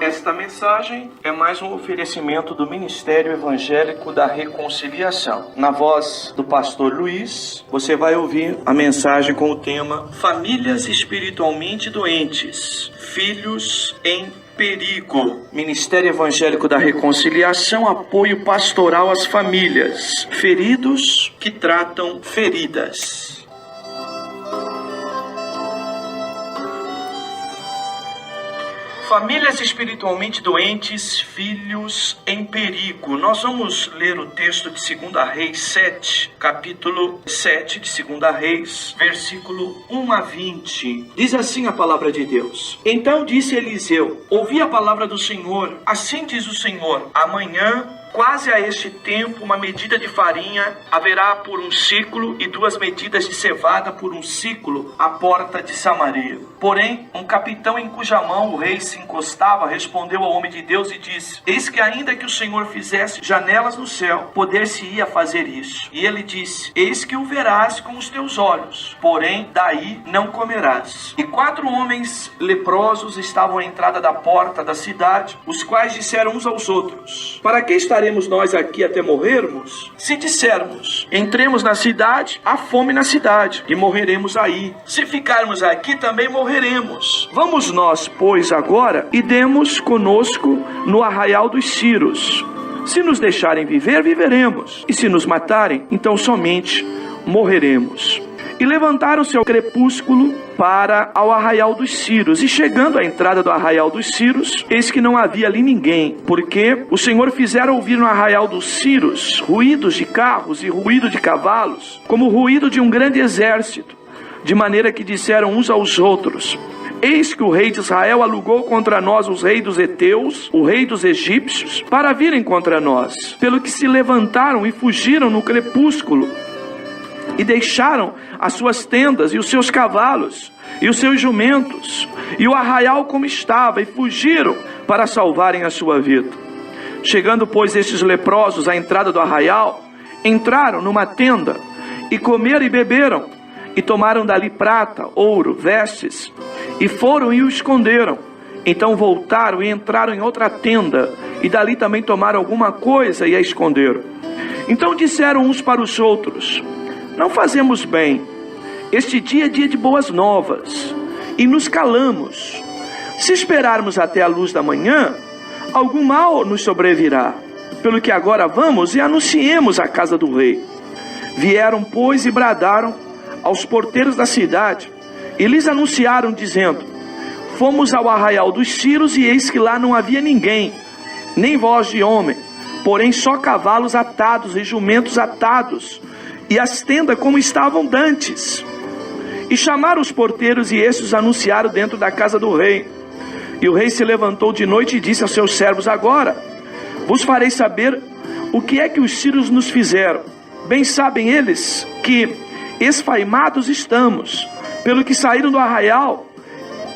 Esta mensagem é mais um oferecimento do Ministério Evangélico da Reconciliação. Na voz do pastor Luiz, você vai ouvir a mensagem com o tema Famílias espiritualmente doentes, filhos em perigo. Ministério Evangélico da Reconciliação, apoio pastoral às famílias, feridos que tratam feridas. Famílias espiritualmente doentes, filhos em perigo. Nós vamos ler o texto de 2 Reis 7, capítulo 7 de 2 Reis, versículo 1 a 20. Diz assim a palavra de Deus. Então disse Eliseu: ouvi a palavra do Senhor, assim diz o Senhor, amanhã, quase a este tempo, uma medida de farinha haverá por um ciclo e 2 medidas de cevada por um ciclo à porta de Samaria. Porém, um capitão em cuja mão o rei se encostava respondeu ao homem de Deus e disse: eis que ainda que o Senhor fizesse janelas no céu, poder-se-ia fazer isso. E ele disse: eis que o verás com os teus olhos, porém daí não comerás. E 4 homens leprosos estavam à entrada da porta da cidade, os quais disseram uns aos outros: para que estaremos nós aqui até morrermos? Se dissermos: entremos na cidade, há fome na cidade, e morreremos aí. Se ficarmos aqui, também morreremos. Vamos nós, pois, agora, e demos conosco no arraial dos Círios. Se nos deixarem viver, viveremos, e se nos matarem, então somente morreremos. E levantaram-se ao crepúsculo para ao arraial dos Círios. E chegando à entrada do arraial dos Círios, eis que não havia ali ninguém, porque o Senhor fizera ouvir no arraial dos Círios ruídos de carros e ruído de cavalos, como o ruído de um grande exército, de maneira que disseram uns aos outros: eis que o rei de Israel alugou contra nós os reis dos heteus, o rei dos egípcios, para virem contra nós. Pelo que se levantaram e fugiram no crepúsculo, e deixaram as suas tendas e os seus cavalos e os seus jumentos e o arraial como estava, e fugiram para salvarem a sua vida. Chegando, pois, estes leprosos à entrada do arraial, entraram numa tenda e comeram e beberam, e tomaram dali prata, ouro, vestes, e foram e o esconderam. Então voltaram e entraram em outra tenda, e dali também tomaram alguma coisa e a esconderam. Então disseram uns para os outros: não fazemos bem, este dia é dia de boas novas, e nos calamos. Se esperarmos até a luz da manhã, algum mal nos sobrevirá. Pelo que agora vamos e anunciemos a casa do rei. Vieram, pois, e bradaram aos porteiros da cidade, e lhes anunciaram, dizendo: fomos ao arraial dos Círios, e eis que lá não havia ninguém, nem voz de homem, porém só cavalos atados e jumentos atados, e as tendas como estavam dantes. E chamaram os porteiros, e estes anunciaram dentro da casa do rei. E o rei se levantou de noite e disse aos seus servos: agora vos farei saber o que é que os sírios nos fizeram. Bem sabem eles que esfaimados estamos, pelo que saíram do arraial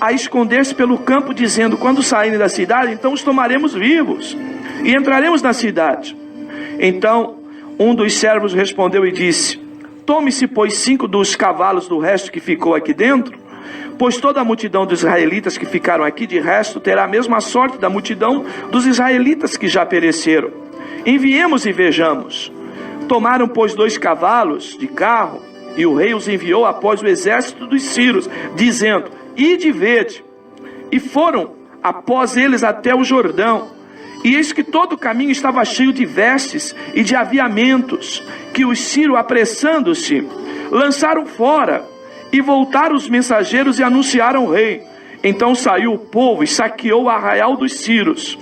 a esconder-se pelo campo, dizendo: quando saírem da cidade, então os tomaremos vivos e entraremos na cidade. Então um dos servos respondeu e disse: tome-se, pois, 5 dos cavalos do resto que ficou aqui dentro, pois toda a multidão dos israelitas que ficaram aqui de resto terá a mesma sorte da multidão dos israelitas que já pereceram. Enviemos e vejamos. Tomaram, pois, 2 cavalos de carro, e o rei os enviou após o exército dos Círios, dizendo: ide e vede. E foram após eles até o Jordão. E eis que todo o caminho estava cheio de vestes e de aviamentos, que os Círios, apressando-se, lançaram fora. E voltaram os mensageiros e anunciaram o rei. Então saiu o povo e saqueou o arraial dos Círios.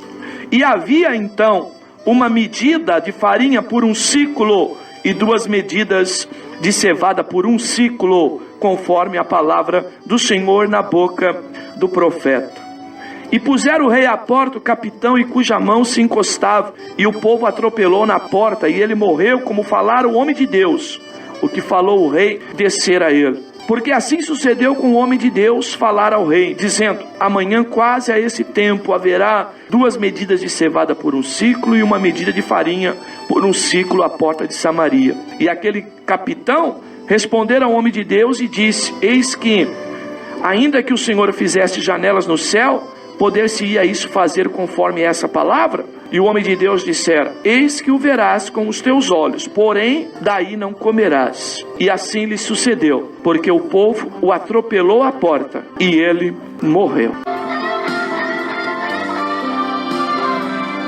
E havia então uma medida de farinha por um ciclo, e 2 medidas de cevada por um ciclo, conforme a palavra do Senhor na boca do profeta. E puseram o rei à porta o capitão, em cuja mão se encostava, e o povo atropelou na porta, e ele morreu, como falara o homem de Deus. O que falou o rei, descer a ele. Porque assim sucedeu com o homem de Deus falar ao rei, dizendo: amanhã, quase a esse tempo, haverá 2 medidas de cevada por um ciclo, e 1 medida de farinha por um ciclo à porta de Samaria. E aquele capitão respondeu ao homem de Deus e disse: eis que, ainda que o Senhor fizesse janelas no céu, poder-se-ia isso fazer conforme essa palavra? E o homem de Deus dissera: eis que o verás com os teus olhos, porém daí não comerás. E assim lhe sucedeu, porque o povo o atropelou à porta, e ele morreu.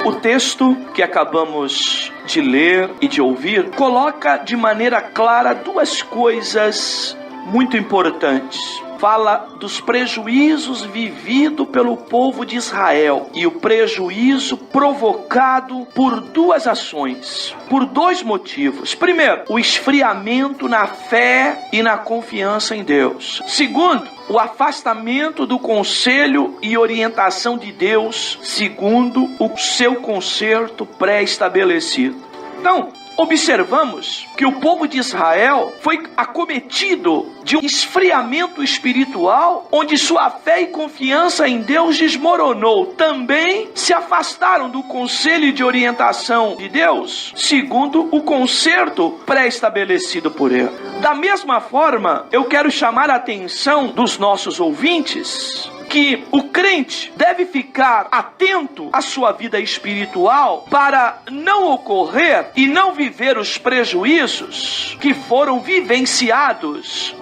O texto que acabamos de ler e de ouvir coloca de maneira clara duas coisas muito importantes. Fala dos prejuízos vividos pelo povo de Israel e o prejuízo provocado por duas ações, por dois motivos. Primeiro, o esfriamento na fé e na confiança em Deus. Segundo, o afastamento do conselho e orientação de Deus segundo o seu concerto pré-estabelecido. Então, observamos que o povo de Israel foi acometido de um esfriamento espiritual, onde sua fé e confiança em Deus desmoronou. Também se afastaram do conselho de orientação de Deus, segundo o concerto pré-estabelecido por ele. Da mesma forma, eu quero chamar a atenção dos nossos ouvintes que o crente deve ficar atento à sua vida espiritual para não ocorrer e não viver os prejuízos que foram vivenciados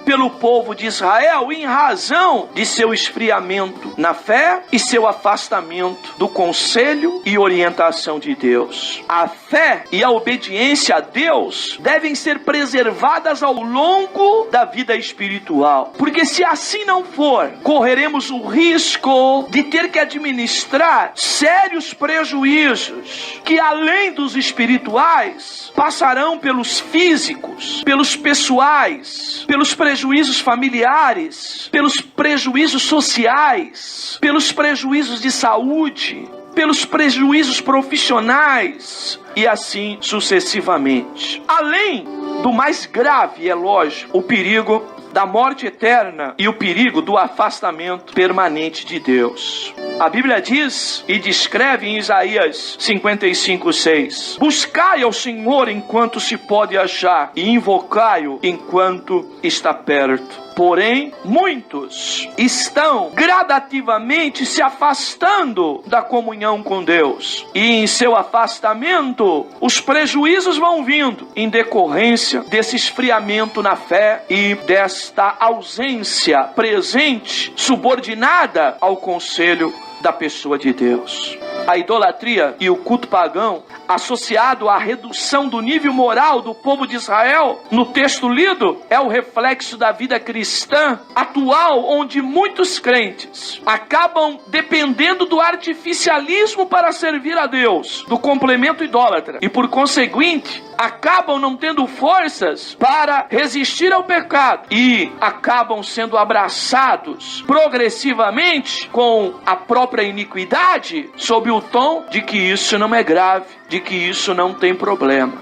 pelo povo de Israel em razão de seu esfriamento na fé e seu afastamento do conselho e orientação de Deus. A fé e a obediência a Deus devem ser preservadas ao longo da vida espiritual, porque se assim não for, correremos o risco de ter que administrar sérios prejuízos que, além dos espirituais, passarão pelos físicos, pelos pessoais, pelos prejuízos familiares, pelos prejuízos sociais, pelos prejuízos de saúde, pelos prejuízos profissionais e assim sucessivamente. Além do mais grave, é lógico, o perigo da morte eterna e o perigo do afastamento permanente de Deus. A Bíblia diz e descreve em Isaías 55:6: buscai ao Senhor enquanto se pode achar, e invocai-o enquanto está perto. Porém, muitos estão gradativamente se afastando da comunhão com Deus. E em seu afastamento, os prejuízos vão vindo em decorrência desse esfriamento na fé e desta ausência presente, subordinada ao conselho da pessoa de Deus. A idolatria e o culto pagão, associado à redução do nível moral do povo de Israel, no texto lido, é o reflexo da vida cristã atual, onde muitos crentes acabam dependendo do artificialismo para servir a Deus, do complemento idólatra, e por conseguinte, acabam não tendo forças para resistir ao pecado e acabam sendo abraçados progressivamente com a própria iniquidade, sob o tom de que isso não é grave, de que isso não tem problema.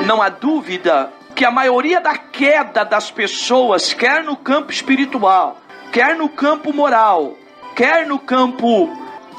Não há dúvida que a maioria da queda das pessoas, quer no campo espiritual, quer no campo moral, quer no campo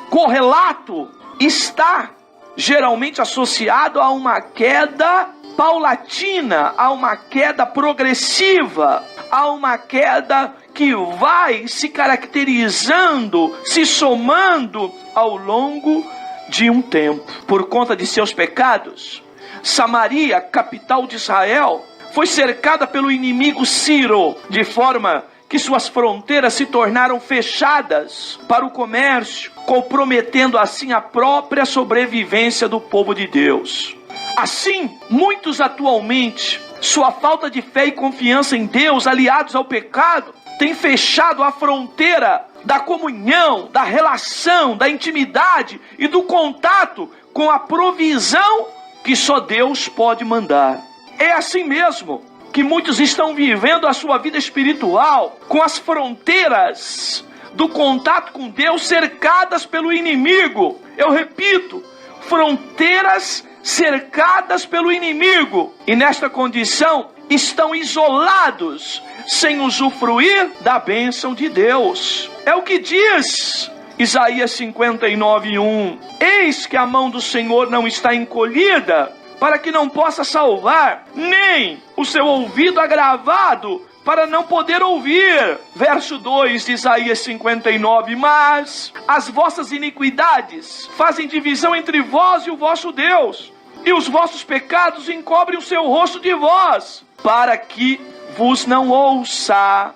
correlato, está geralmente associado a uma queda paulatina, a uma queda progressiva, a uma queda que vai se caracterizando, se somando ao longo de um tempo. Por conta de seus pecados, Samaria, capital de Israel, foi cercada pelo inimigo Ciro, de forma que suas fronteiras se tornaram fechadas para o comércio, comprometendo assim a própria sobrevivência do povo de Deus. Assim, muitos atualmente, sua falta de fé e confiança em Deus, aliados ao pecado, tem fechado a fronteira da comunhão, da relação, da intimidade e do contato com a provisão que só Deus pode mandar. É assim mesmo que muitos estão vivendo a sua vida espiritual com as fronteiras do contato com Deus cercadas pelo inimigo. Eu repito, fronteiras cercadas pelo inimigo. E nesta condição estão isolados, sem usufruir da bênção de Deus. É o que diz Isaías 59:1. Eis que a mão do Senhor não está encolhida, para que não possa salvar, nem o seu ouvido agravado, para não poder ouvir. Verso 2 de Isaías 59, mas as vossas iniquidades fazem divisão entre vós e o vosso Deus, e os vossos pecados encobrem o seu rosto de vós, para que vos não ouça.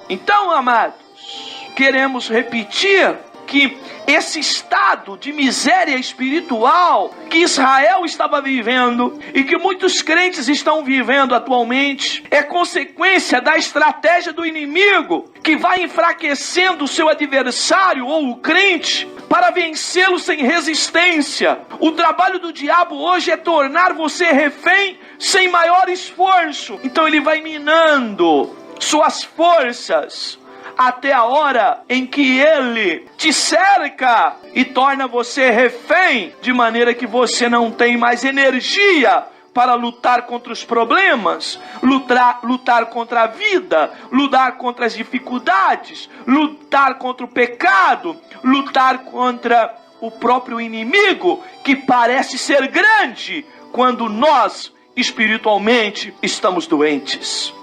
Então, amados, queremos repetir que esse estado de miséria espiritual que Israel estava vivendo e que muitos crentes estão vivendo atualmente é consequência da estratégia do inimigo, que vai enfraquecendo o seu adversário ou o crente para vencê-lo sem resistência. O trabalho do diabo hoje é tornar você refém sem maior esforço. Então ele vai minando suas forças até a hora em que ele te cerca e torna você refém, de maneira que você não tem mais energia para lutar contra os problemas, lutar contra a vida, lutar contra as dificuldades, lutar contra o pecado, lutar contra o próprio inimigo, que parece ser grande quando nós espiritualmente estamos doentes.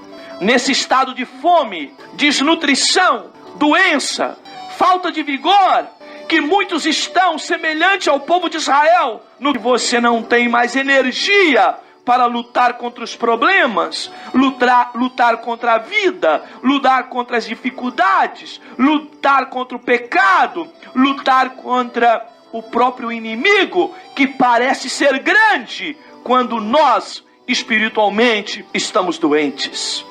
Nesse estado de fome, desnutrição, doença, falta de vigor, que muitos estão semelhante ao povo de Israel, no que você não tem mais energia para lutar contra os problemas, lutar contra a vida, lutar contra as dificuldades, lutar contra o pecado, lutar contra o próprio inimigo, que parece ser grande quando nós espiritualmente estamos doentes.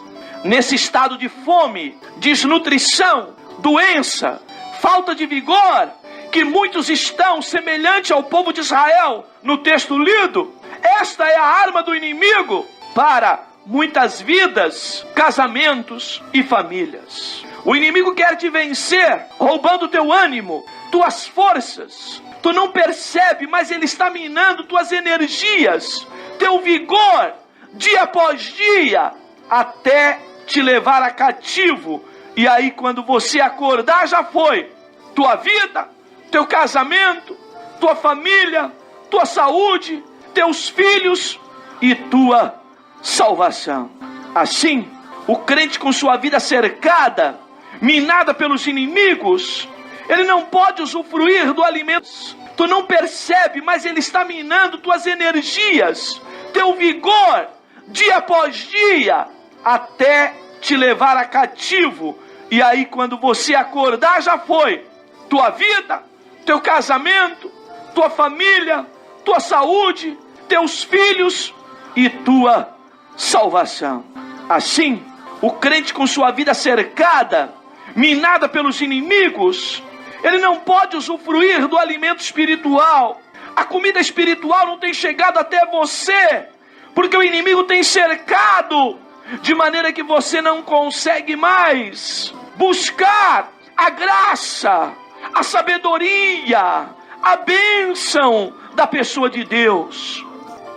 Nesse estado de fome, desnutrição, doença, falta de vigor, que muitos estão semelhante ao povo de Israel no texto lido, esta é a arma do inimigo para muitas vidas, casamentos e famílias. O inimigo quer te vencer, roubando teu ânimo, tuas forças. Tu não percebe, mas ele está minando tuas energias, teu vigor, dia após dia, até te levar a cativo. E aí quando você acordar, já foi. Tua vida, teu casamento, tua família, tua saúde, teus filhos e tua salvação. Assim, o crente com sua vida cercada, minada pelos inimigos, ele não pode usufruir do alimento. Tu não percebe, mas ele está minando tuas energias, teu vigor, dia após dia, até te levar a cativo. E aí quando você acordar, já foi. Tua vida, teu casamento, tua família, tua saúde, teus filhos e tua salvação. Assim, o crente com sua vida cercada, minada pelos inimigos, ele não pode usufruir do alimento espiritual. A comida espiritual não tem chegado até você, porque o inimigo tem cercado, de maneira que você não consegue mais buscar a graça, a sabedoria, a bênção da pessoa de Deus.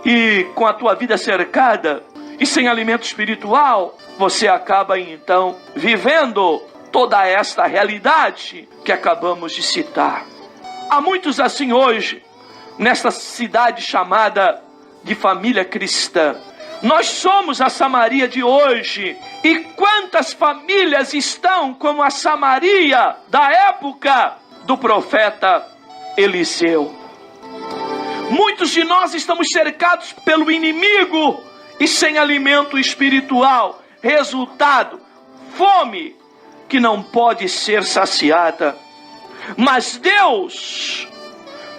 E com a tua vida cercada e sem alimento espiritual, você acaba então vivendo toda esta realidade que acabamos de citar. Há muitos assim hoje, nesta cidade chamada de família cristã. Nós somos a Samaria de hoje. E quantas famílias estão como a Samaria da época do profeta Eliseu? Muitos de nós estamos cercados pelo inimigo e sem alimento espiritual. Resultado, fome que não pode ser saciada. Mas Deus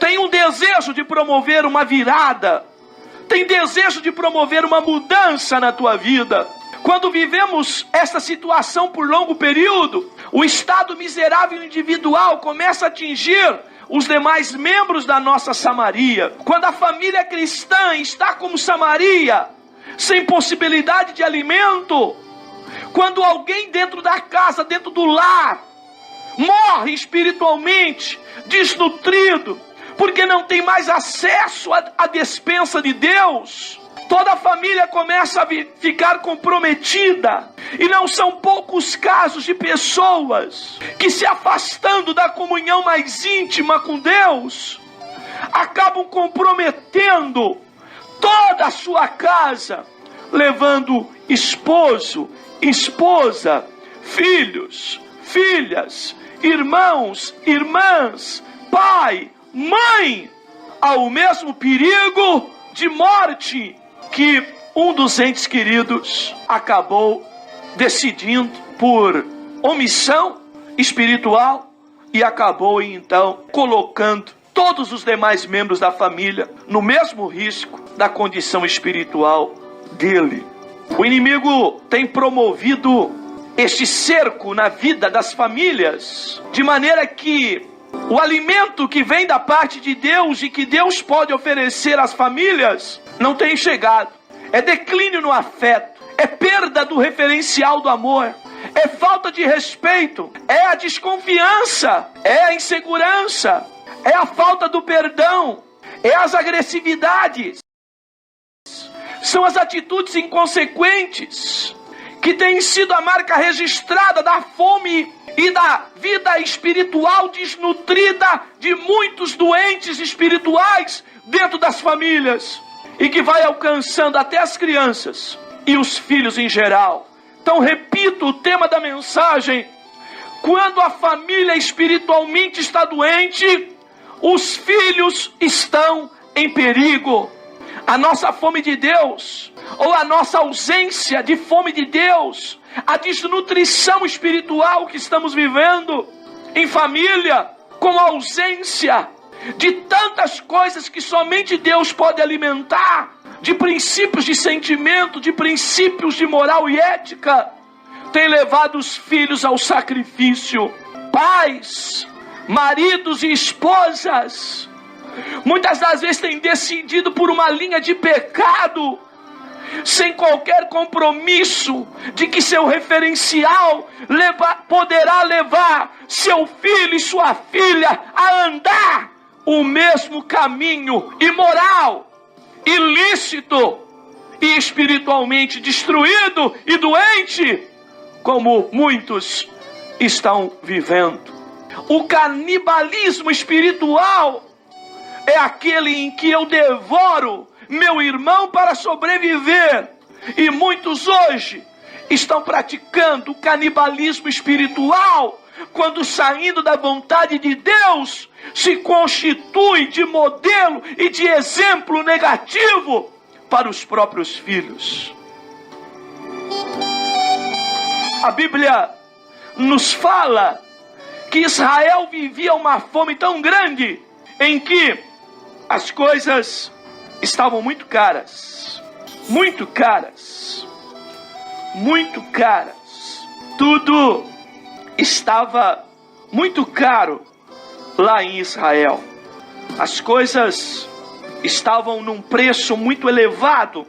tem um desejo de promover uma virada, tem desejo de promover uma mudança na tua vida. Quando vivemos esta situação por longo período, o estado miserável individual começa a atingir os demais membros da nossa Samaria. Quando a família cristã está como Samaria, sem possibilidade de alimento, quando alguém dentro da casa, dentro do lar, morre espiritualmente, desnutrido, porque não tem mais acesso à despensa de Deus, toda a família começa a ficar comprometida. E não são poucos casos de pessoas que, se afastando da comunhão mais íntima com Deus, acabam comprometendo toda a sua casa, levando esposo esposa, filhos, filhas, irmãos, irmãs, pai, mãe, ao mesmo perigo de morte que um dos entes queridos acabou decidindo por omissão espiritual e acabou então colocando todos os demais membros da família no mesmo risco da condição espiritual dele. O inimigo tem promovido este cerco na vida das famílias, de maneira que o alimento que vem da parte de Deus e que Deus pode oferecer às famílias não tem chegado. É declínio no afeto, é perda do referencial do amor, é falta de respeito, é a desconfiança, é a insegurança, é a falta do perdão, é as agressividades, são as atitudes inconsequentes que têm sido a marca registrada da fome e da vida espiritual desnutrida de muitos doentes espirituais dentro das famílias e que vai alcançando até as crianças e os filhos em geral. Então, repito o tema da mensagem: quando a família espiritualmente está doente, os filhos estão em perigo. A nossa fome de Deus, ou a nossa ausência de fome de Deus, a desnutrição espiritual que estamos vivendo em família, com a ausência de tantas coisas que somente Deus pode alimentar, de princípios de sentimento, de princípios de moral e ética, tem levado os filhos ao sacrifício. Pais, maridos e esposas, muitas das vezes têm decidido por uma linha de pecado, sem qualquer compromisso de que seu referencial poderá levar seu filho e sua filha a andar o mesmo caminho imoral, ilícito e espiritualmente destruído e doente, como muitos estão vivendo. O canibalismo espiritual é aquele em que eu devoro meu irmão para sobreviver. E muitos hoje estão praticando o canibalismo espiritual, quando saindo da vontade de Deus, se constitui de modelo e de exemplo negativo para os próprios filhos. A Bíblia nos fala que Israel vivia uma fome tão grande, em que as coisas estavam muito caras, muito caras, muito caras. Tudo estava muito caro lá em Israel. As coisas estavam num preço muito elevado.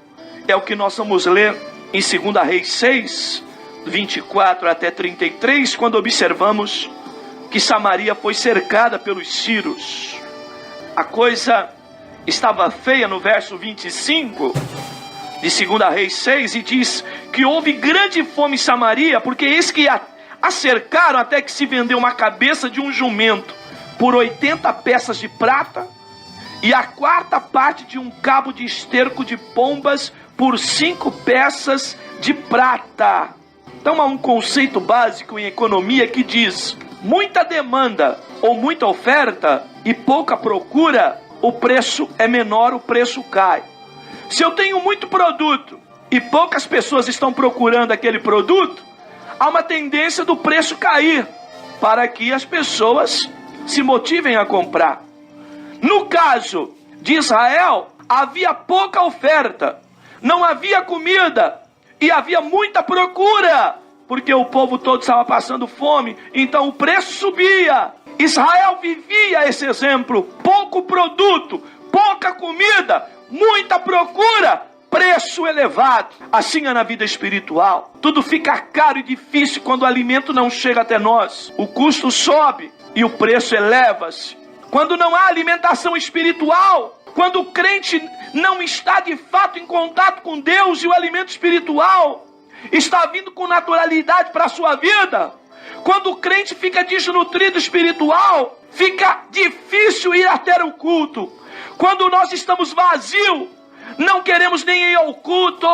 É o que nós vamos ler em 2 Reis 6, 24 até 33, quando observamos que Samaria foi cercada pelos sírios. A coisa estava feia no verso 25 de 2 Reis 6, e diz que houve grande fome em Samaria, porque eis que a cercaram até que se vendeu uma cabeça de um jumento por 80 peças de prata, e a quarta parte de um cabo de esterco de pombas por 5 peças de prata. Então há um conceito básico em economia que diz: muita demanda ou muita oferta e pouca procura, o preço é menor, o preço cai. Se eu tenho muito produto e poucas pessoas estão procurando aquele produto, há uma tendência do preço cair, para que as pessoas se motivem a comprar. No caso de Israel, havia pouca oferta, não havia comida e havia muita procura, porque o povo todo estava passando fome, então o preço subia. Israel vivia esse exemplo: pouco produto, pouca comida, muita procura, preço elevado. Assim é na vida espiritual. Tudo fica caro e difícil quando o alimento não chega até nós. O custo sobe e o preço eleva-se. Quando não há alimentação espiritual, quando o crente não está de fato em contato com Deus e o alimento espiritual está vindo com naturalidade para a sua vida, quando o crente fica desnutrido espiritual, fica difícil ir até o culto. Quando nós estamos vazios, não queremos nem ir ao culto.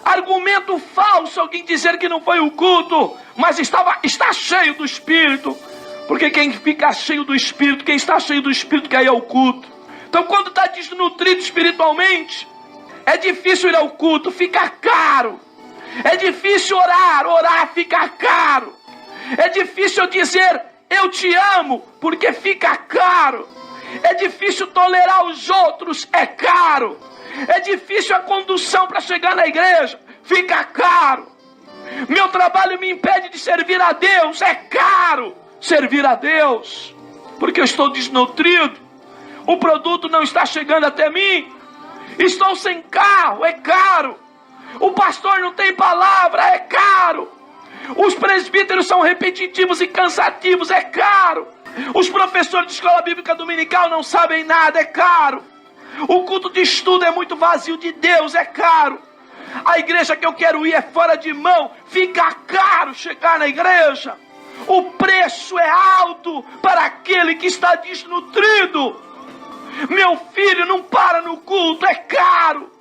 argumento falso alguém dizer que não foi o culto, mas está cheio do Espírito. Porque quem fica cheio do Espírito, quem está cheio do Espírito quer ir ao culto. Então quando está desnutrido espiritualmente, é difícil ir ao culto, fica caro. É difícil orar fica caro. É difícil dizer eu te amo, porque fica caro. É difícil tolerar os outros, é caro. É difícil a condução para chegar na igreja, fica caro. Meu trabalho me impede de servir a Deus, é caro servir a Deus, porque eu estou desnutrido, o produto não está chegando até mim, estou sem carro, é caro, o pastor não tem palavra, é caro, os presbíteros são repetitivos e cansativos, é caro, os professores de escola bíblica dominical não sabem nada, é caro, o culto de estudo é muito vazio de Deus, é caro, a igreja que eu quero ir é fora de mão, fica caro chegar na igreja. O preço é alto para aquele que está desnutrido. Meu filho não para no culto, é caro.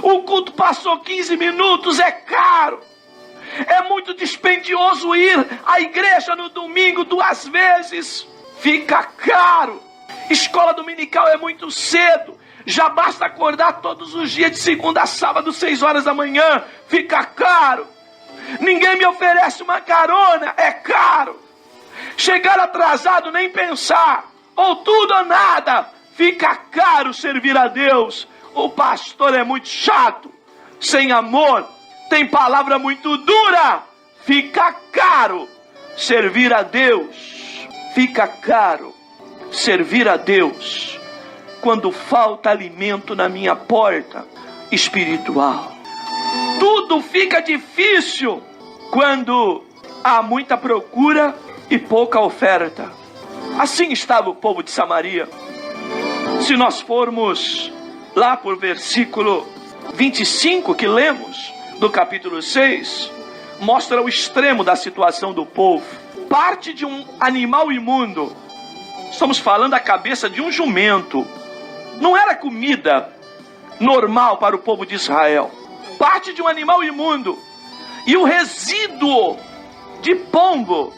O culto passou 15 minutos, é caro. É muito dispendioso ir à igreja no domingo 2 vezes, fica caro. Escola dominical é muito cedo, já basta acordar todos os dias de segunda a sábado 6 horas da manhã, fica caro. Ninguém me oferece uma carona, é caro. Chegar atrasado, nem pensar, ou tudo ou nada, fica caro servir a Deus. O pastor é muito chato, sem amor, tem palavra muito dura, fica caro servir a Deus. Fica caro servir a Deus quando falta alimento na minha porta espiritual. Tudo fica difícil quando há muita procura e pouca oferta. Assim estava o povo de Samaria. Se nós formos lá por versículo 25 que lemos do capítulo 6, mostra o extremo da situação do povo. Parte de um animal imundo. Estamos falando da cabeça de um jumento. Não era comida normal para o povo de Israel. Parte de um animal imundo, e o resíduo de pombo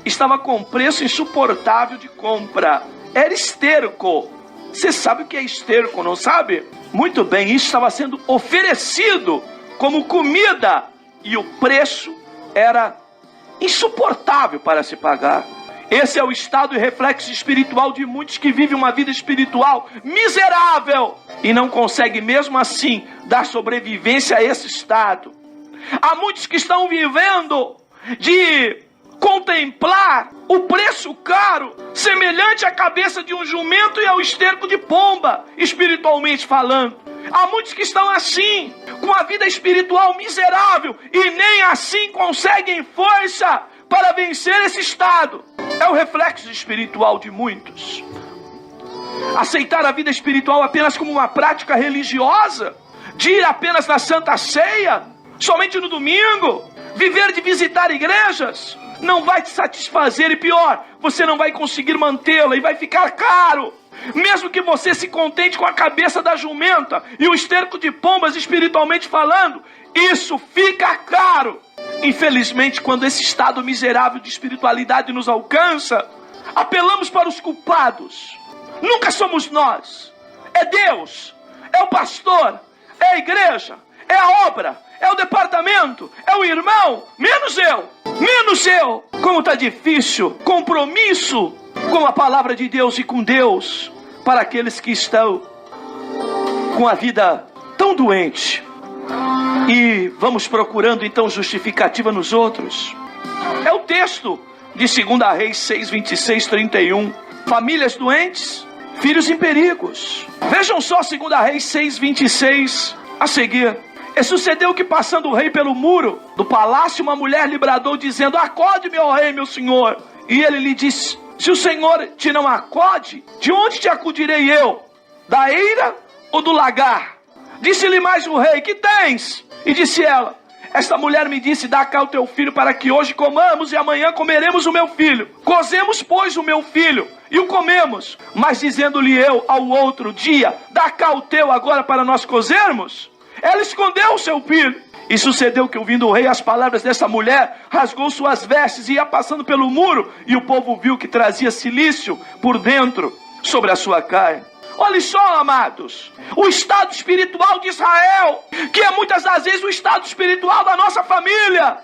estava com preço insuportável de compra. Era esterco. Você sabe o que é esterco, não sabe? Muito bem, isso estava sendo oferecido como comida, e o preço era insuportável para se pagar. Esse é o estado e reflexo espiritual de muitos que vivem uma vida espiritual miserável e não conseguem mesmo assim dar sobrevivência a esse estado. Há muitos que estão vivendo de contemplar o preço caro, semelhante à cabeça de um jumento e ao esterco de pomba, espiritualmente falando. Há muitos que estão assim, com a vida espiritual miserável, e nem assim conseguem força para vencer esse estado. É o reflexo espiritual de muitos. Aceitar a vida espiritual apenas como uma prática religiosa, de ir apenas na Santa Ceia, somente no domingo, viver de visitar igrejas, não vai te satisfazer, e pior, você não vai conseguir mantê-la e vai ficar caro. Mesmo que você se contente com a cabeça da jumenta e o esterco de pombas, espiritualmente falando, isso fica caro. Infelizmente, quando esse estado miserável de espiritualidade nos alcança, apelamos para os culpados. Nunca somos nós. É Deus, é o pastor, é a igreja, é a obra, é o departamento, é o irmão, menos eu. Como está difícil compromisso com a palavra de Deus e com Deus para aqueles que estão com a vida tão doente. E vamos procurando então justificativa nos outros. É o texto de 2 Reis 6, 26, 31. Famílias doentes, filhos em perigos. Vejam só 2 Reis 6, 26 a seguir. E sucedeu que, passando o rei pelo muro do palácio, uma mulher lhe bradou, dizendo: acode-me, ó rei, meu senhor. E ele lhe disse: se o Senhor te não acode, de onde te acudirei eu? Da eira ou do lagar? Disse-lhe mais o rei: que tens? E disse ela: esta mulher me disse: dá cá o teu filho, para que hoje comamos e amanhã comeremos o meu filho. Cozemos, pois, o meu filho e o comemos. Mas dizendo-lhe eu ao outro dia: dá cá o teu agora para nós cozermos, ela escondeu o seu filho. E sucedeu que, ouvindo o rei as palavras dessa mulher, rasgou suas vestes e ia passando pelo muro, e o povo viu que trazia cilício por dentro sobre a sua carne. Olha só, amados, o estado espiritual de Israel, que é muitas das vezes o estado espiritual da nossa família.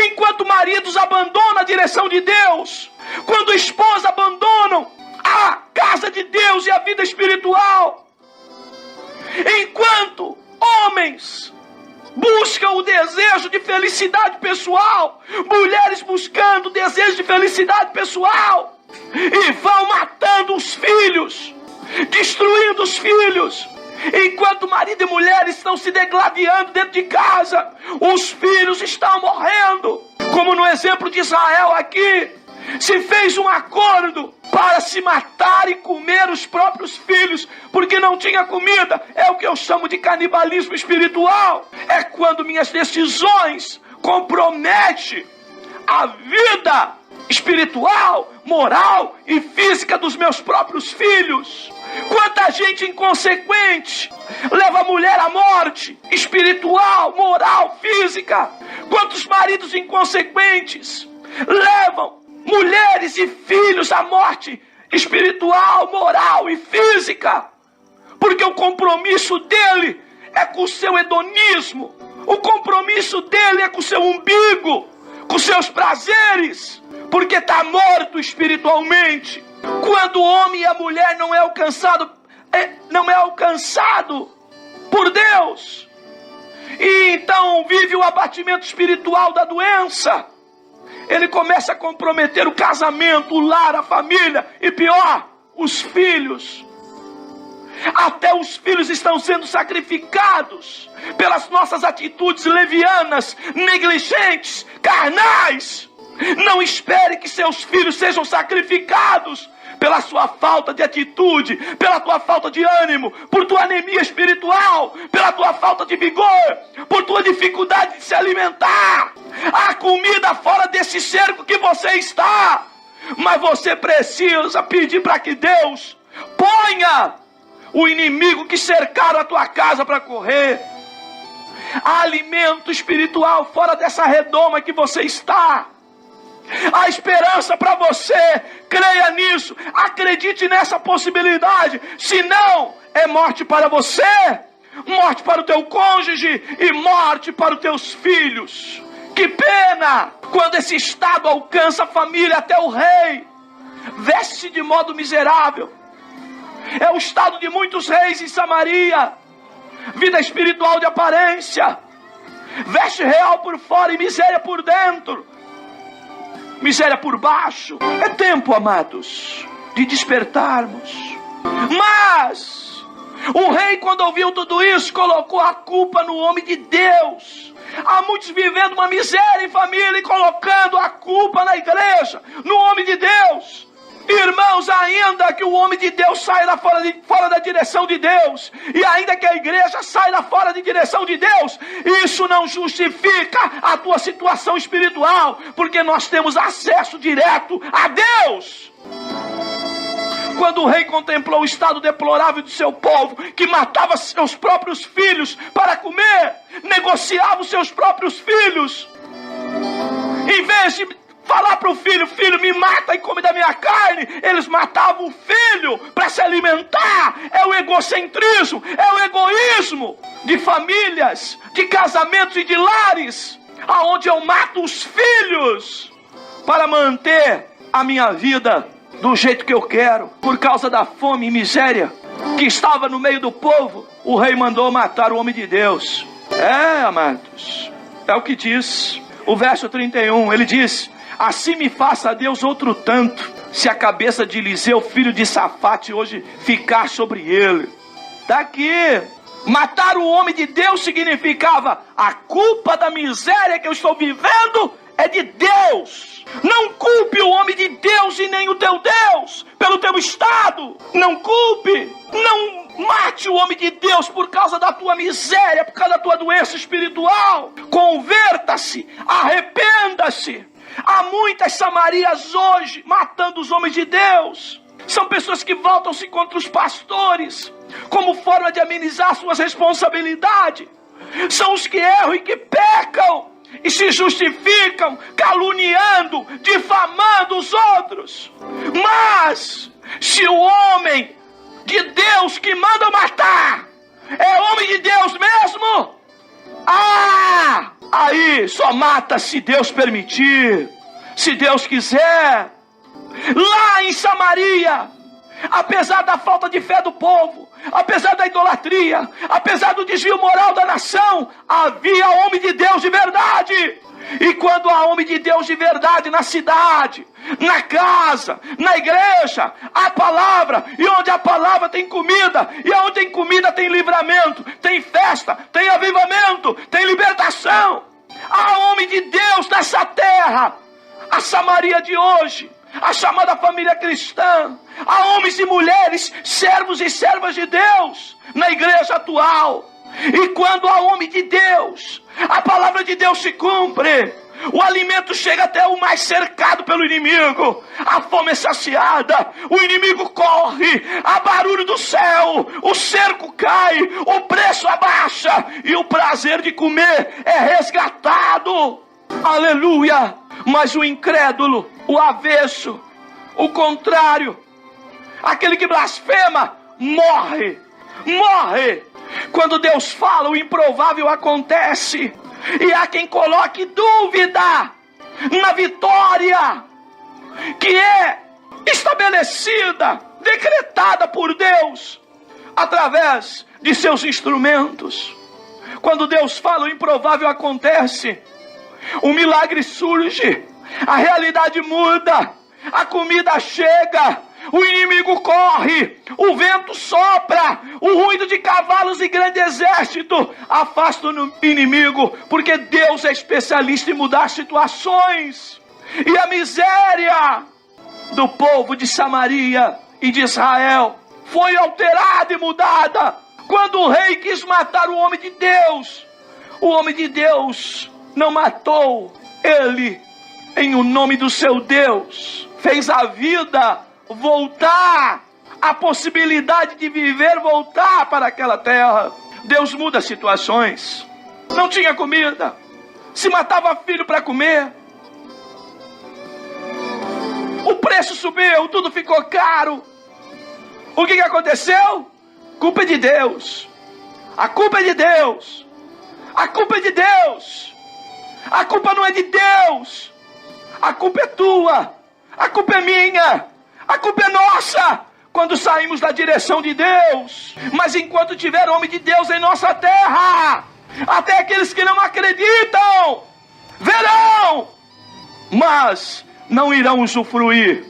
Enquanto maridos abandonam a direção de Deus, quando esposas abandonam a casa de Deus e a vida espiritual, enquanto homens buscam o desejo de felicidade pessoal, mulheres buscando o desejo de felicidade pessoal, e vão matando os filhos, destruindo os filhos, enquanto marido e mulher estão se degladiando dentro de casa, os filhos estão morrendo. Como no exemplo de Israel aqui, se fez um acordo para se matar e comer os próprios filhos, porque não tinha comida. É o que eu chamo de canibalismo espiritual. É quando minhas decisões comprometem a vida espiritual, moral e física dos meus próprios filhos. Quanta gente inconsequente leva a mulher à morte espiritual, moral, física. Quantos maridos inconsequentes levam mulheres e filhos à morte espiritual, moral e física, porque o compromisso dele é com o seu hedonismo, o compromisso dele é com o seu umbigo, com seus prazeres, porque está morto espiritualmente. Quando o homem e a mulher não é alcançado por Deus, e então vive o abatimento espiritual da doença, ele começa a comprometer o casamento, o lar, a família, e pior, os filhos. Até os filhos estão sendo sacrificados pelas nossas atitudes levianas, negligentes, carnais. Não espere que seus filhos sejam sacrificados pela sua falta de atitude, pela tua falta de ânimo, por tua anemia espiritual, pela tua falta de vigor, por tua dificuldade de se alimentar. Há comida fora desse cerco que você está, mas você precisa pedir para que Deus ponha o inimigo que cercaram a tua casa para correr. Há alimento espiritual fora dessa redoma que você está. Há esperança para você. Creia nisso, acredite nessa possibilidade. Se não, é morte para você, morte para o teu cônjuge e morte para os teus filhos. Que pena quando esse estado alcança a família. Até o rei veste de modo miserável. É o estado de muitos reis em Samaria. Vida espiritual de aparência, veste real por fora e miséria por dentro, miséria por baixo. É tempo, amados, de despertarmos. Mas o rei, quando ouviu tudo isso, colocou a culpa no homem de Deus. Há muitos vivendo uma miséria em família e colocando a culpa na igreja, no homem de Deus. Irmãos, ainda que o homem de Deus saia fora da direção de Deus, e ainda que a igreja saia fora da direção de Deus, isso não justifica a tua situação espiritual, porque nós temos acesso direto a Deus. Quando o rei contemplou o estado deplorável do seu povo, que matava seus próprios filhos para comer, negociava os seus próprios filhos, em vez de falar para o filho, filho, me mata e come da minha carne, eles matavam o filho para se alimentar. É o egocentrismo, é o egoísmo de famílias, de casamentos e de lares, aonde eu mato os filhos para manter a minha vida do jeito que eu quero. Por causa da fome e miséria que estava no meio do povo, o rei mandou matar o homem de Deus. Amados, é o que diz o verso 31, ele diz: assim me faça Deus outro tanto, se a cabeça de Eliseu, filho de Safate, hoje ficar sobre ele. Está aqui. Matar o homem de Deus significava: a culpa da miséria que eu estou vivendo é de Deus. Não culpe o homem de Deus e nem o teu Deus pelo teu estado. Não culpe. Não mate o homem de Deus por causa da tua miséria, por causa da tua doença espiritual. Converta-se, arrependa-se. Há muitas Samarias hoje matando os homens de Deus. São pessoas que voltam-se contra os pastores como forma de amenizar suas responsabilidades. são os que erram e que pecam e se justificam caluniando, difamando os outros. Mas se o homem de Deus que manda matar é homem de Deus mesmo, aí só mata se Deus permitir, se Deus quiser. Lá em Samaria, apesar da falta de fé do povo, apesar da idolatria, apesar do desvio moral da nação, havia homem de Deus de verdade. E quando há homem de Deus de verdade na cidade, na casa, na igreja, há palavra, e onde a palavra tem comida, e onde tem comida tem livramento, tem festa, tem avivamento, tem libertação. Há homem de Deus nessa terra. A Samaria de hoje, a chamada família cristã, há homens e mulheres, servos e servas de Deus na igreja atual. E quando há homem de Deus, a palavra de Deus se cumpre, o alimento chega até o mais cercado pelo inimigo, a fome é saciada, o inimigo corre, há barulho do céu, o cerco cai, o preço abaixa e o prazer de comer é resgatado. Aleluia! Mas o incrédulo, o avesso, o contrário, aquele que blasfema, morre. Quando Deus fala, o improvável acontece. E há quem coloque dúvida na vitória que é estabelecida, decretada por Deus através de seus instrumentos. Quando Deus fala, o improvável acontece. O milagre surge, a realidade muda, a comida chega, o inimigo corre, o vento sopra, o ruído de cavalos e grande exército afasta o inimigo, porque Deus é especialista em mudar situações. E a miséria do povo de Samaria e de Israel foi alterada e mudada quando o rei quis matar o homem de Deus. O homem de Deus não matou ele em o nome do seu Deus, fez a vida voltar, a possibilidade de viver voltar para aquela terra. Deus muda situações. Não tinha comida, se matava filho para comer, o preço subiu, tudo ficou caro. O que aconteceu? Culpa é de Deus. A culpa é de Deus. A culpa é de Deus. A culpa não é de Deus. A culpa é tua. A culpa é minha. A culpa é nossa. Quando saímos da direção de Deus. Mas enquanto tiver homem de Deus em nossa terra, até aqueles que não acreditam verão, mas não irão usufruir.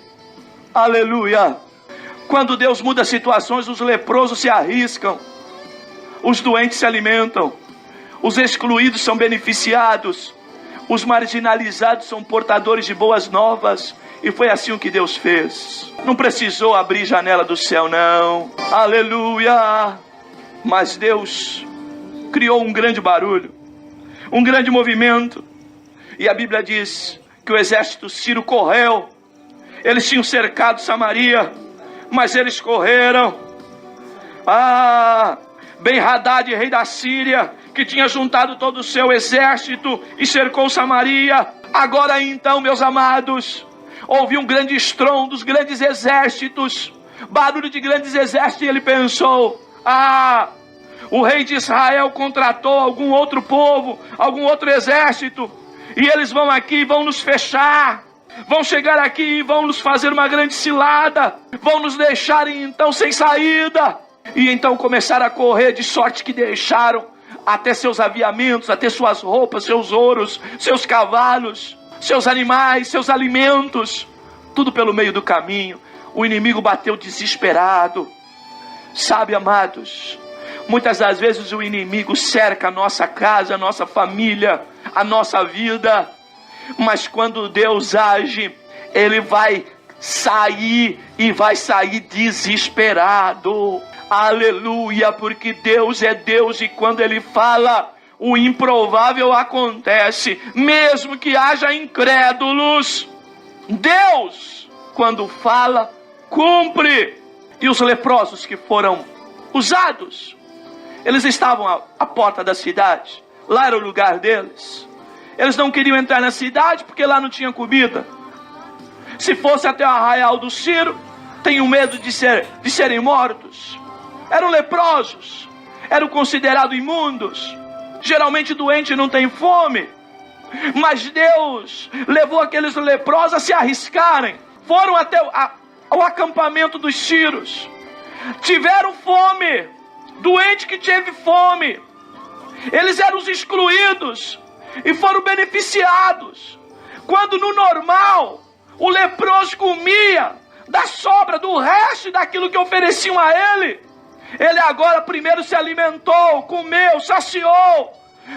Aleluia. Quando Deus muda situações, os leprosos se arriscam, os doentes se alimentam, os excluídos são beneficiados, os marginalizados são portadores de boas novas. E foi assim o que Deus fez. Não precisou abrir janela do céu, não. Aleluia. Mas Deus criou um grande barulho, um grande movimento. E a Bíblia diz que o exército sírio correu. Eles tinham cercado Samaria, mas eles correram. Ben-Hadad, rei da Síria, que tinha juntado todo o seu exército e cercou Samaria. Agora então, meus amados, houve um grande estrondo, grandes exércitos, barulho de grandes exércitos, e ele pensou: o rei de Israel contratou algum outro povo, algum outro exército, e eles vão aqui, vão nos fechar, vão chegar aqui e vão nos fazer uma grande cilada, vão nos deixar então sem saída. E então começaram a correr, de sorte que deixaram até seus aviamentos, até suas roupas, seus ouros, seus cavalos, seus animais, seus alimentos, tudo pelo meio do caminho. O inimigo bateu desesperado. Sabe, amados, muitas das vezes o inimigo cerca a nossa casa, a nossa família, a nossa vida, mas quando Deus age, ele vai sair e vai sair desesperado. Aleluia, porque Deus é Deus, e quando ele fala, o improvável acontece, mesmo que haja incrédulos. Deus, quando fala, cumpre. E os leprosos que foram usados, Eles estavam à porta da cidade. Lá era o lugar deles. Eles não queriam entrar na cidade porque lá não tinha comida. Se fosse até o arraial do Ciro, tenho medo de serem mortos. Eram leprosos. Eram considerados imundos. Geralmente doente não tem fome. Mas Deus levou aqueles leprosos a se arriscarem. Foram até o acampamento dos Ciros. Tiveram fome. Doente que teve fome. Eles eram os excluídos e foram beneficiados. Quando no normal o leproso comia da sobra, do resto daquilo que ofereciam a ele, ele agora primeiro se alimentou, comeu, saciou,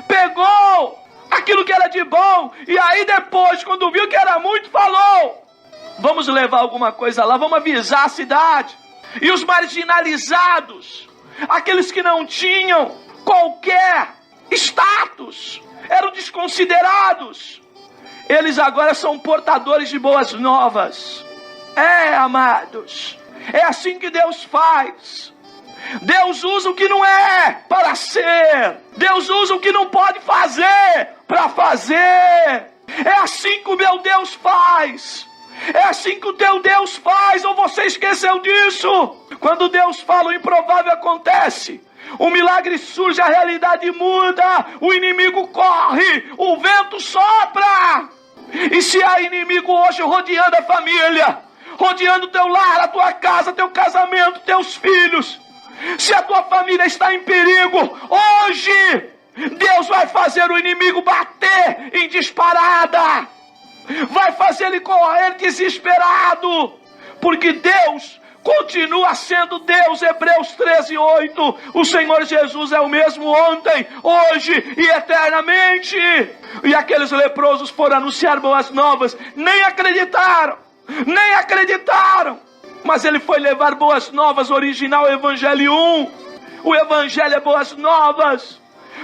pegou aquilo que era de bom, e aí depois, quando viu que era muito, falou: vamos levar alguma coisa lá, vamos avisar a cidade. E os marginalizados, aqueles que não tinham qualquer status, eram desconsiderados, eles agora são portadores de boas novas. Amados, é assim que Deus faz. Deus usa o que não é para ser. Deus usa o que não pode fazer para fazer. É assim que o meu Deus faz. É assim que o teu Deus faz, ou você esqueceu disso? Quando Deus fala, o improvável acontece. O milagre surge, a realidade muda, o inimigo corre, o vento sopra. E se há inimigo hoje rodeando a família, rodeando teu lar, a tua casa, teu casamento, teus filhos, se a tua família está em perigo, hoje Deus vai fazer o inimigo bater em disparada. Vai fazer ele correr desesperado, porque Deus continua sendo Deus. Hebreus 13:8. O Senhor Jesus é o mesmo ontem, hoje e eternamente. E aqueles leprosos foram anunciar boas novas, nem acreditaram. Mas ele foi levar boas novas, original Evangelho 1. O Evangelho é boas novas.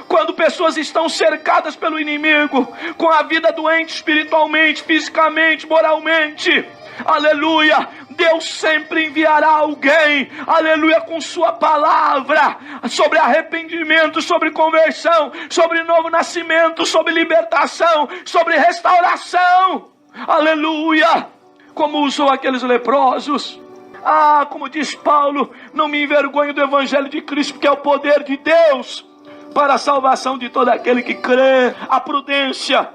Quando pessoas estão cercadas pelo inimigo, com a vida doente espiritualmente, fisicamente, moralmente, aleluia, Deus sempre enviará alguém, aleluia, com sua palavra, sobre arrependimento, sobre conversão, sobre novo nascimento, sobre libertação, sobre restauração, aleluia, como usou aqueles leprosos. Como diz Paulo, não me envergonho do Evangelho de Cristo, porque é o poder de Deus para a salvação de todo aquele que crê. A prudência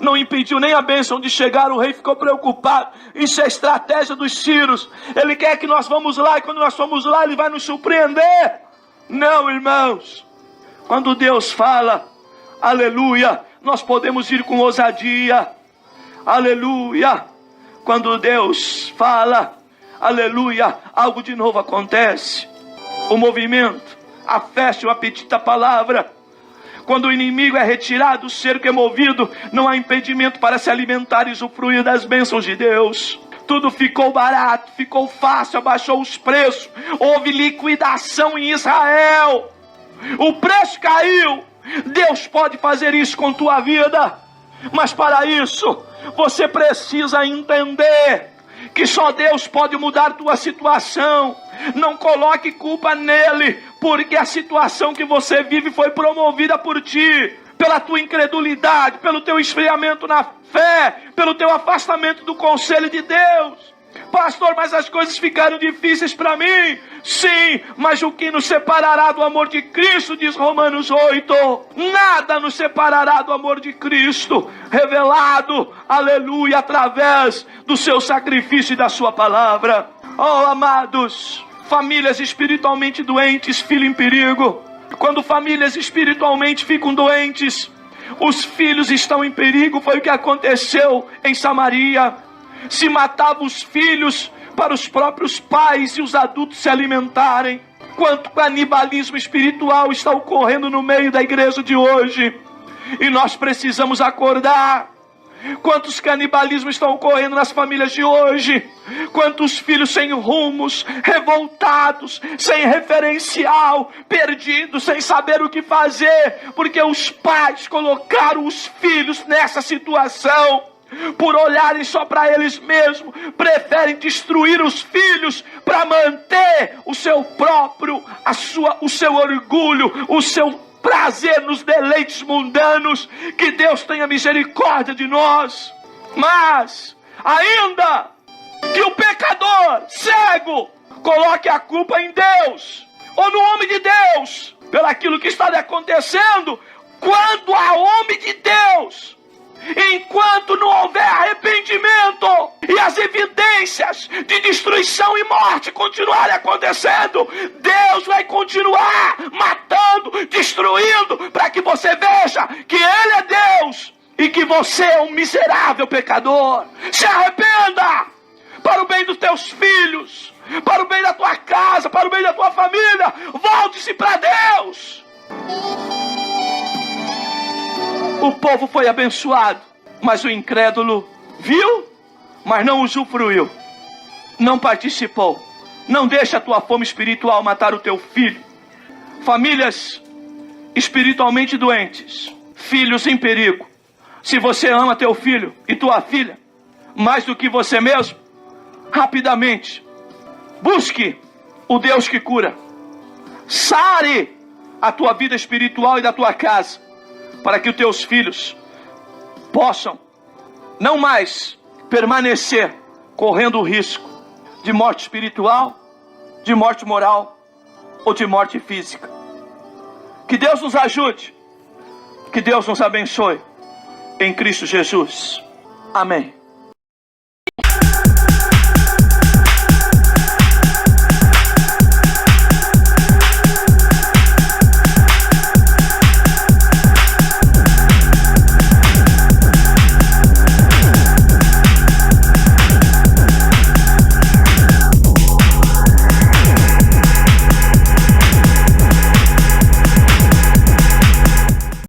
não impediu nem a bênção de chegar. O rei ficou preocupado. Isso é a estratégia dos Ciros. Ele quer que nós vamos lá, e quando nós formos lá, ele vai nos surpreender. Não, irmãos. Quando Deus fala, aleluia, nós podemos ir com ousadia. Aleluia. Quando Deus fala, aleluia, algo de novo acontece. O movimento, a festa, o apetite à palavra. Quando o inimigo é retirado, o cerco é movido, não há impedimento para se alimentar e usufruir das bênçãos de Deus. Tudo ficou barato, ficou fácil, abaixou os preços. Houve liquidação em Israel. O preço caiu. Deus pode fazer isso com tua vida. Mas para isso, você precisa entender que só Deus pode mudar tua situação. Não coloque culpa nele, porque a situação que você vive foi promovida por ti, pela tua incredulidade, pelo teu esfriamento na fé, pelo teu afastamento do conselho de Deus. Pastor, mas as coisas ficaram difíceis para mim. Sim, mas o que nos separará do amor de Cristo, diz Romanos 8. Nada nos separará do amor de Cristo, revelado, aleluia, através do seu sacrifício e da sua palavra. Oh, amados, famílias espiritualmente doentes, filho em perigo. Quando famílias espiritualmente ficam doentes, os filhos estão em perigo. Foi o que aconteceu em Samaria. Se matavam os filhos para os próprios pais e os adultos se alimentarem. Quanto canibalismo espiritual está ocorrendo no meio da igreja de hoje. E nós precisamos acordar. Quantos canibalismos estão ocorrendo nas famílias de hoje. Quantos filhos sem rumos, revoltados, sem referencial, perdidos, sem saber o que fazer, porque os pais colocaram os filhos nessa situação. por olharem só para eles mesmos, preferem destruir os filhos para manter o seu próprio, o seu orgulho, o seu prazer nos deleites mundanos. Que Deus tenha misericórdia de nós. Mas, ainda que o pecador cego coloque a culpa em Deus, ou no homem de Deus, pelaquilo que está acontecendo, quando há homem de Deus, enquanto não houver arrependimento e as evidências de destruição e morte continuarem acontecendo, Deus vai continuar matando, destruindo, para que você veja que Ele é Deus e que você é um miserável pecador. Se arrependa, para o bem dos teus filhos, para o bem da tua casa, para o bem da tua família. Volte-se para Deus. O povo foi abençoado, mas o incrédulo viu, mas não usufruiu, não participou. Não deixa a tua fome espiritual matar o teu filho. Famílias espiritualmente doentes, filhos em perigo. Se você ama teu filho e tua filha mais do que você mesmo, rapidamente busque o Deus que cura. Sare a tua vida espiritual e da tua casa, para que os teus filhos possam não mais permanecer correndo o risco de morte espiritual, de morte moral ou de morte física. Que Deus nos ajude, que Deus nos abençoe, em Cristo Jesus. Amém.